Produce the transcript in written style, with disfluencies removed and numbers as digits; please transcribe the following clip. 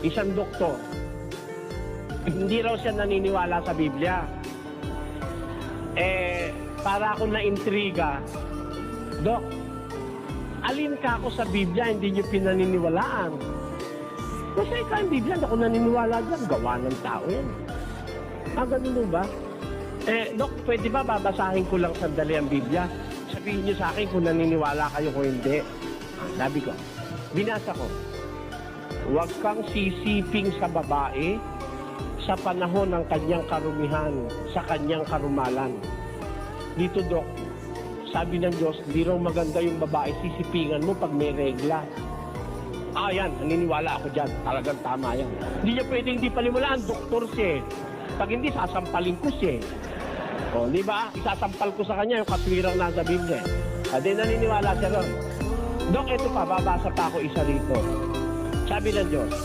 isang doktor. Hindi raw siya naniniwala sa Biblia. Para akong na-intriga, Dok, alin ka ako sa Biblia, hindi niyo pinaniniwalaan? Kasi ikaw ang Biblia, ako naniniwala dyan, gawa ng tao yan. Ganun ba? Dok, pwede ba babasahin ko lang sandali ang Biblia? Sabihin niyo sa akin kung naniniwala kayo o hindi. Sabi ko, binasa ko, huwag kang sisiping sa babae sa panahon ng kanyang karumihan, sa kanyang karumalan. Dito, Dok, sabi ng Diyos, di raw maganda yung babae, sisipingan mo pag may regla. Yan, naniniwala ako dyan. Talagang tama yan. Hindi niya pwedeng hindi paniwalaan, doktor siya. Pag hindi, sasampalin ko siya. Di ba? Isasampal ko sa kanya yung katwirang nasa Biblia. Di naniniwala siya ron. Dok, ito pa, babasa pa ako isa rito. Sabi ng Diyos,